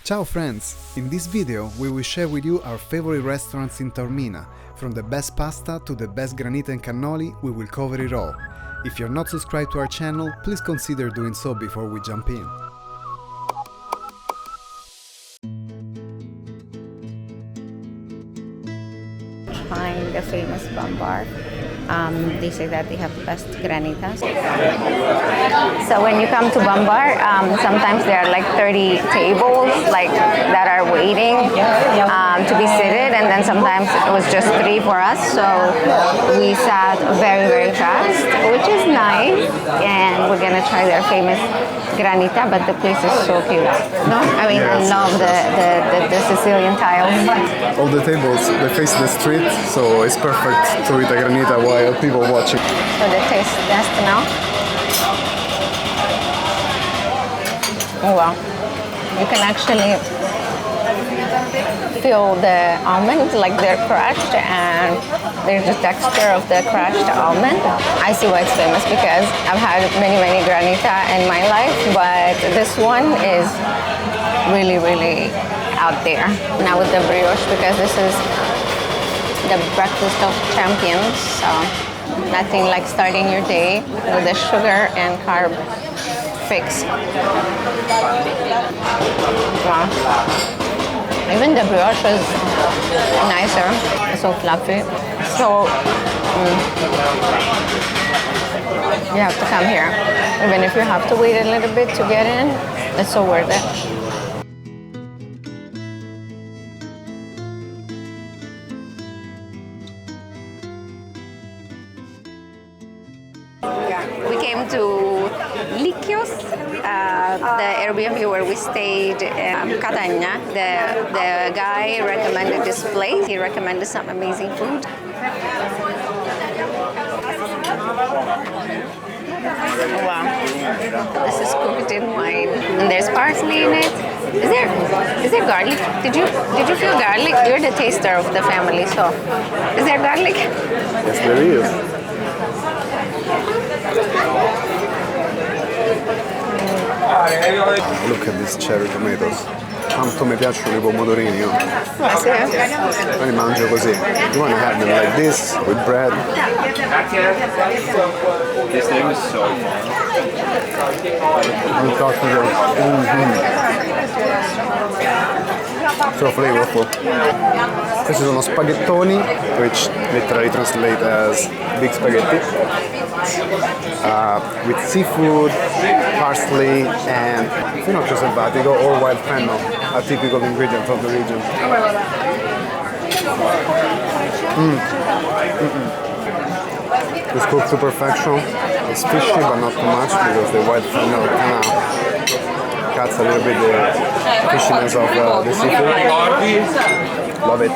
Ciao friends! In this video we will share with you our favorite restaurants in Taormina. From the best pasta to the best granita and cannoli, we will cover it all. If you're not subscribed to our channel, please consider doing so before we jump in. Find the famous Bambar. They say that they have the best granitas. So when you come to Bambar, sometimes there are like 30 tables that are waiting to be seated, and then sometimes it was just 3 for us. So we sat very, very fast, which is nice. And we're gonna try their famous granita, but the place is so cute. No, I mean, Yes. I love the Sicilian tiles. All the tables, they face the street, so it's perfect to eat a granita while people watching. So the taste test now. Oh wow. You can actually feel the almonds, like they're crushed, and there's the texture of the crushed almond. I see why it's famous because I've had many granita in my life, but this one is really, really out there. Now with the brioche, because this is the breakfast of champions, so nothing like starting your day with a sugar and carb fix. Wow. Even the brioche is nicer. It's so fluffy. So you have to come here. Even if you have to wait a little bit to get in, it's so worth it. We came to Licchio's, the Airbnb where we stayed in Catania. The guy recommended this place. He recommended some amazing food. Wow. This is cooked in wine. And there's parsley in it. Is there garlic? Did you feel garlic? You're the taster of the family, so is there garlic? Yes, there is. Look at these cherry tomatoes. Quanto mi piacciono i pomodorini, io. Ma li mangio così. You want to have them like this, with bread. This name is so On top of So flavorful. Questi sono spaghettoni, which literally translate as big spaghetti, with seafood, parsley, and finocchio selvatico or wild fennel, a typical ingredient of the region. It's cooked to perfection. It's fishy, but not too much because the wild fennel kind of cuts a little bit the fishiness of the seafood. Love it.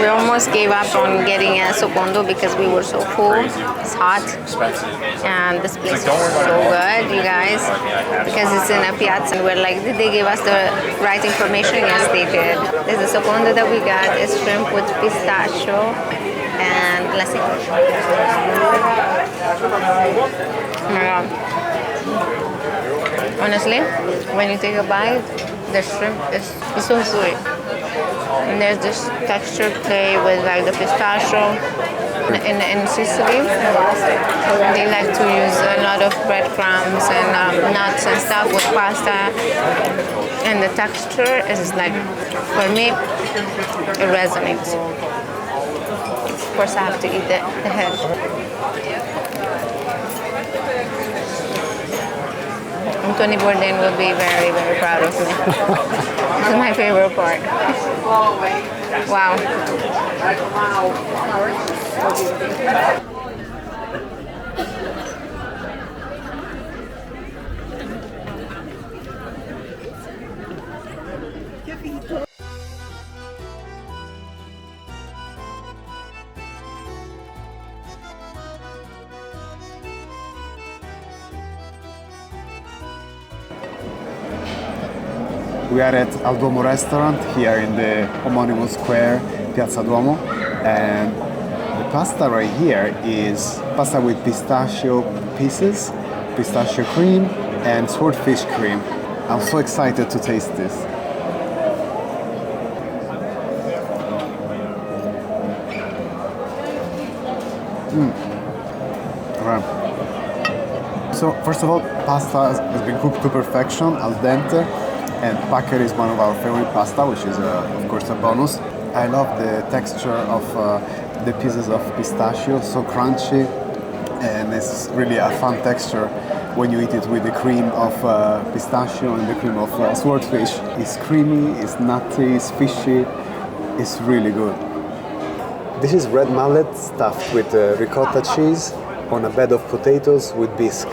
We almost gave up on getting a secondo because we were so full. It's hot. And this place is so good, you guys. Because it's in a piazza and we're like, did they give us the right information? Yes, they did. There's a secondo that we got is shrimp with pistachio and lassi. Oh my God. Honestly, when you take a bite, the shrimp is so sweet. And there's this texture play with like the pistachio. In Sicily, they like to use a lot of breadcrumbs and nuts and stuff with pasta. And the texture is like, for me, it resonates. Of course, I have to eat the head. Tony Bourdain will be very, very proud of me. This is my favorite part. Wow. We are at Duomo restaurant here in the homonymous square, Piazza Duomo, and the pasta right here is pasta with pistachio pieces, pistachio cream, and swordfish cream. I'm so excited to taste this. Right. So first of all, pasta has been cooked to perfection, al dente, and paccheri is one of our favorite pasta, which is of course a bonus. I love the texture of the pieces of pistachio, so crunchy, and it's really a fun texture when you eat it with the cream of pistachio and the cream of swordfish. It's creamy, it's nutty, it's fishy, it's really good. This is red mullet stuffed with ricotta cheese on a bed of potatoes with bisque.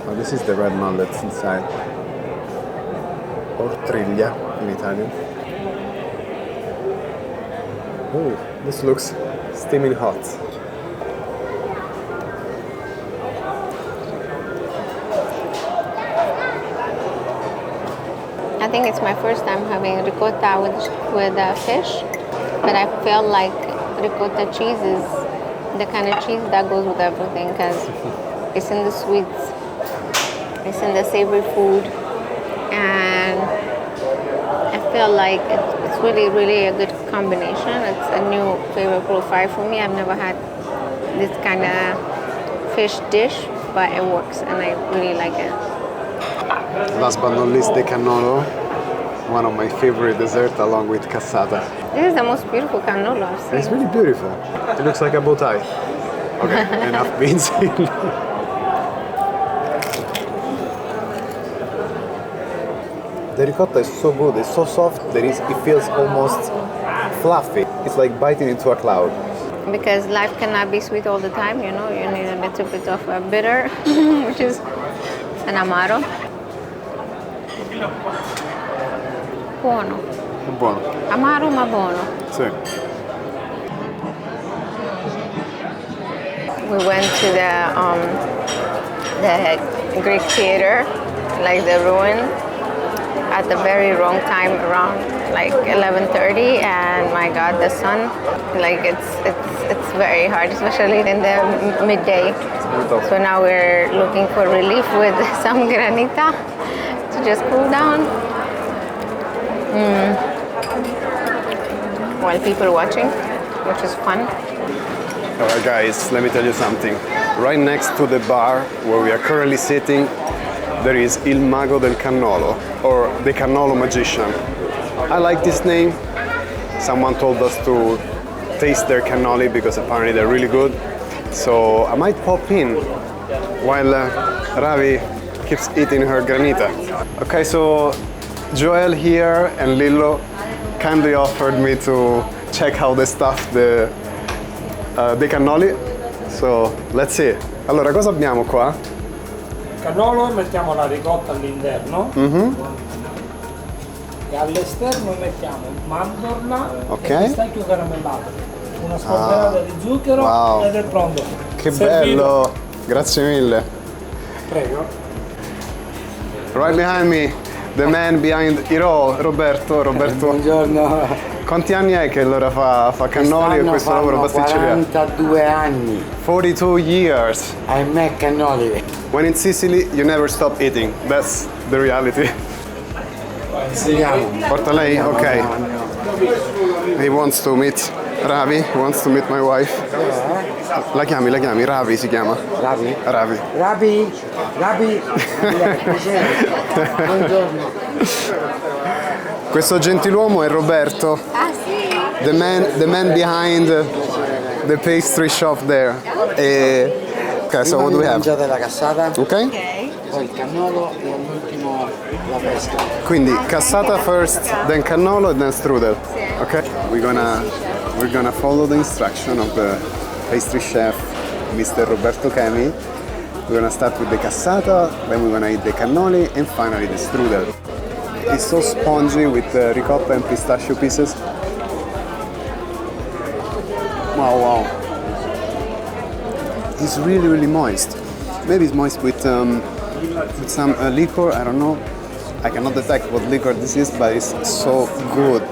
Oh, this is the red mullet inside. Or triglia in Italian. Oh, this looks steaming hot. I think it's my first time having ricotta with fish, but I feel like ricotta cheese is the kind of cheese that goes with everything because it's in the sweets, it's in the savory food, and I feel like it's really, really a good combination. It's a new favorite profile for me. I've never had this kind of fish dish, but it works and I really like it. Last but not least, the Canolo, one of my favorite desserts along with cassata. This is the most beautiful cannolo I've seen. It's really beautiful. It looks like a bow tie. Okay, enough beans. The ricotta is so good, it's so soft that it feels almost fluffy. It's like biting into a cloud. Because life cannot be sweet all the time, you know, you need a little bit of a bitter, which is an amaro. Buono. Buono. Amaro ma buono. Sì. We went to the Greek theater, like the ruin, at the very wrong time, around like 11:30, and my God, the sun, like it's very hard, especially in the midday. So now we're looking for relief with some granita to just cool down. While people are watching, which is fun. Alright guys, let me tell you something. Right next to the bar where we are currently sitting, there is Il Mago del Canolo, or the Canolo Magician. I like this name. Someone told us to taste their cannoli because apparently they're really good. So I might pop in while Ravi keeps eating her granita. Okay, so Joel here and Lillo kindly offered me to check how they stuff the cannoli. So let's see. Allora, cosa abbiamo qua? Canolo, mettiamo la ricotta all'interno e all'esterno mettiamo mandorla e pistacchio caramellato, una spolverata di zucchero ed è pronto. Che bello! Grazie mille. Prego. Right behind me, the man behind it all, Roberto. Buongiorno. Quanti anni è che allora fa cannoli e questo lavoro pasticceria? 42 anni. 42 years. I make cannoli. When in Sicily, you never stop eating. That's the reality. Andiamo. Porta lei? Ok. He wants to meet Ravi, he wants to meet my wife. La chiami, Ravi si chiama. Ravi? Ravi. Ravi. Buongiorno. Questo gentiluomo è Roberto. Ah, sì. The man behind the pastry shop there. Okay, so what do we have? Mangiate la cassata, Okay? poi il cannolo e all'ultimo la pesca. Quindi cassata first, then cannolo, and then strudel. Okay? We're gonna follow the instruction of the pastry chef, Mr. Roberto Chemi. We're gonna start with the cassata, then we're gonna eat the cannoli, and finally the strudel. It's so spongy with ricotta and pistachio pieces. Wow. It's really, really moist. Maybe it's moist with some liquor, I don't know. I cannot detect what liquor this is, but it's so good.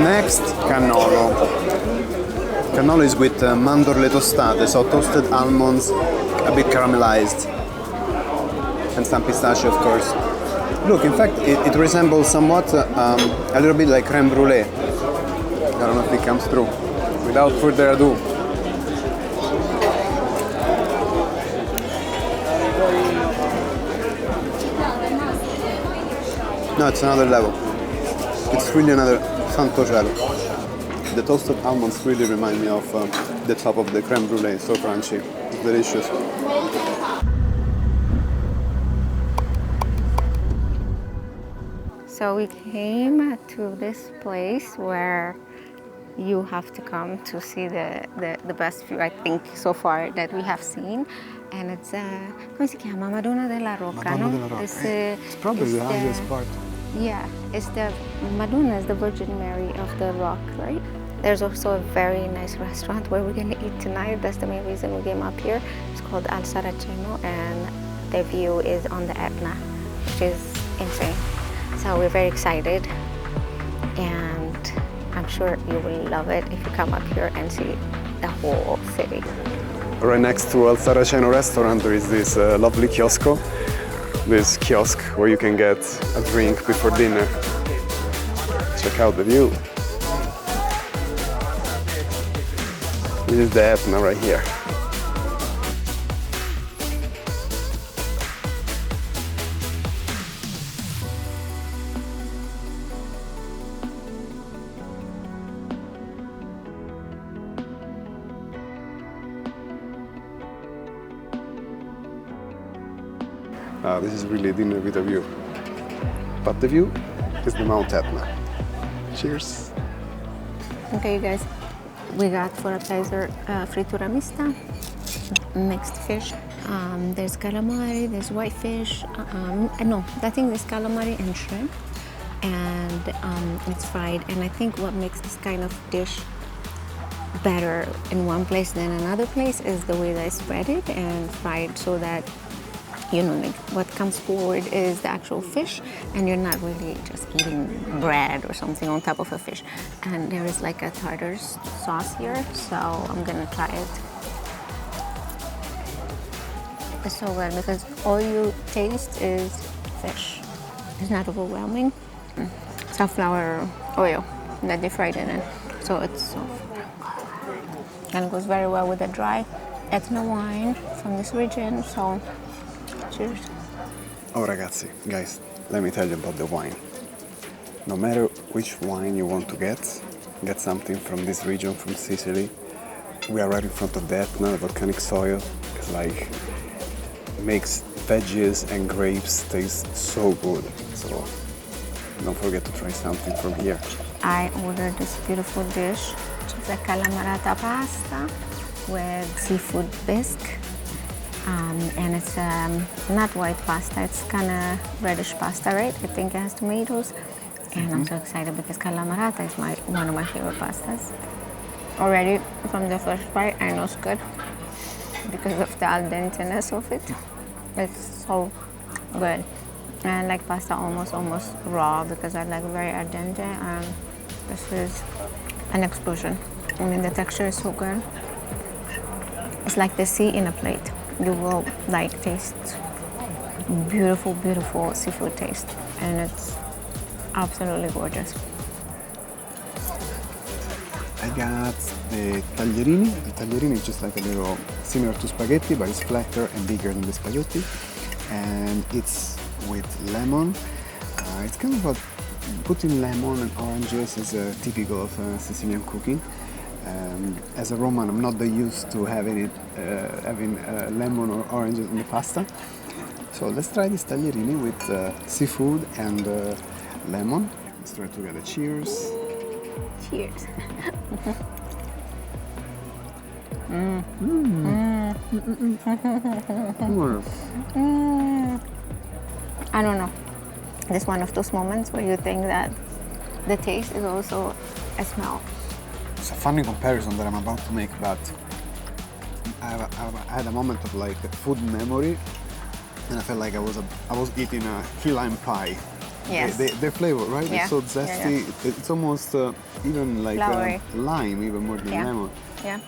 Next, cannolo. Cannolo is with mandorle tostate, so toasted almonds, a bit caramelized. and some pistachio, of course. Look, in fact, it resembles somewhat a little bit like creme brulee. I don't know if it comes through. Without further ado. No, it's another level. It's really another santo cielo. The toasted almonds really remind me of the top of the creme brulee, so crunchy. It's delicious. So we came to this place where you have to come to see the best view, I think, so far that we have seen. And it's, come si chiama? Madonna della Rocca, Madonna no? della Rocca. It's probably the highest part. Yeah, it's the Madonna is the Virgin Mary of the rock, right? There's also a very nice restaurant where we're gonna eat tonight. That's the main reason we came up here. It's called Al Saraceno, and the view is on the Etna, which is insane. So we're very excited, and I'm sure you will love it if you come up here and see the whole city. Right next to Al Saraceno restaurant there is this lovely kiosco. This kiosk where you can get a drink before dinner. Check out the view. This is the Etna right here. This is really a dinner with a view. But the view is the Mount Etna. Cheers. Okay, you guys, we got for appetizer frittura mista, mixed fish. There's calamari, there's whitefish. No, I think there's calamari and shrimp, and it's fried. And I think what makes this kind of dish better in one place than another place is the way they spread it and fried, so that you know, like what comes forward is the actual fish, and you're not really just eating bread or something on top of a fish. And there is like a tartar sauce here, so I'm gonna try it. It's so good because all you taste is fish. It's not overwhelming. Sunflower oil that they fried in it, so it's soft. And it goes very well with the dry Etna wine from this region, so cheers. Oh ragazzi, guys, let me tell you about the wine. No matter which wine you want to get something from this region, from Sicily. We are right in front of the Etna, the volcanic soil. It's like, makes veggies and grapes taste so good. So don't forget to try something from here. I ordered this beautiful dish, which is a calamarata pasta with seafood bisque. And it's not white pasta, it's kind of reddish pasta, right? I think it has tomatoes. And I'm so excited because calamarata is one of my favorite pastas. Already from the first bite, I know it's good because of the al denteness of it. It's so good. And I like pasta almost raw because I like very al dente, and this is an explosion. I mean, the texture is so good. It's like the sea in a plate. You will like taste beautiful, beautiful seafood taste, and it's absolutely gorgeous. I got the taglierini. The taglierini is just like a little similar to spaghetti, but it's flatter and bigger than the spaghetti, and it's with lemon. It's kind of a putting lemon and oranges is typical of Sicilian cooking. As a Roman, I'm not that used to having lemon or oranges in the pasta. So let's try this taglierini with seafood and lemon. Let's try together. Cheers. Cheers. I don't know. It's one of those moments where you think that the taste is also a smell. It's a funny comparison that I'm about to make, but I had a moment of like food memory, and I felt like I was eating a key lime pie. Yes. The flavor, right? Yeah. It's so zesty. It's almost even like lime, even more than lemon. Yeah.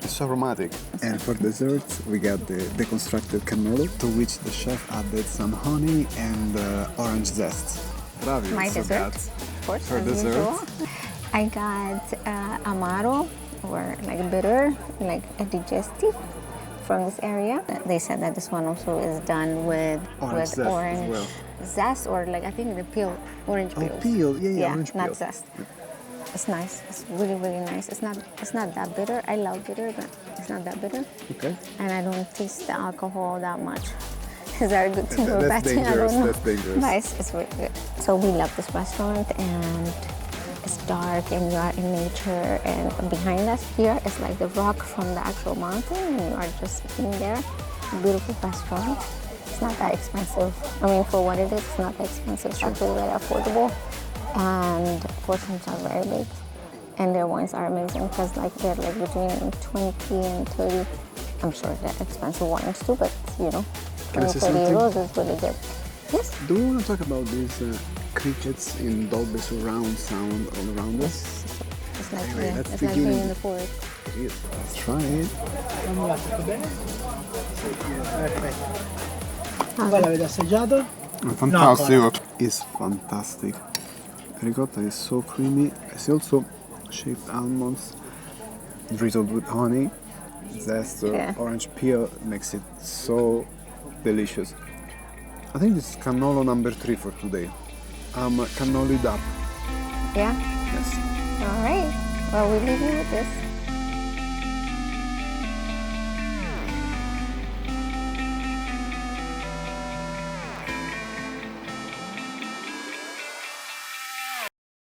It's aromatic. And for desserts, we got the deconstructed cannolo, to which the chef added some honey and orange zest. Bravi. My so dessert, that's of course, for as dessert. usual. I got amaro, or like bitter, like a digestive from this area. They said that this one also is done with Orange orange zest, or like I think the peel, orange peel. Oh, peel, yeah, orange not peel. zest. It's nice. It's really, really nice. It's not that bitter. I love bitter, but it's not that bitter. Okay. And I don't taste the alcohol that much. Is that a good thing or bad That's thing? I dangerous. don't know. That's dangerous. But it's really good. So we love this restaurant, and it's dark, and you are in nature. And behind us here is like the rock from the actual mountain, and you are just sitting there. Beautiful restaurant. It's not that expensive. I mean, for what it is, it's not that expensive. It's actually very affordable. And portions are very big, and their wines are amazing because like they're like between 20 and 30. I'm sure they're expensive wines too, but you know, 20, 30 euros is really good. Yes. Do we want to talk about these crickets in Dolby surround sound all around us? It's like, Anyway, let's it's like begin. being in the forest. Let's try it. Voi l'avete assaggiato? Fantastic. It's fantastic. Ricotta is so creamy. It's also shaved almonds drizzled with honey. Zest or orange peel makes it so delicious. I think this is cannolo number 3 for today. I'm cannolied up. Yeah? Yes. All right. Well, we leave you with this.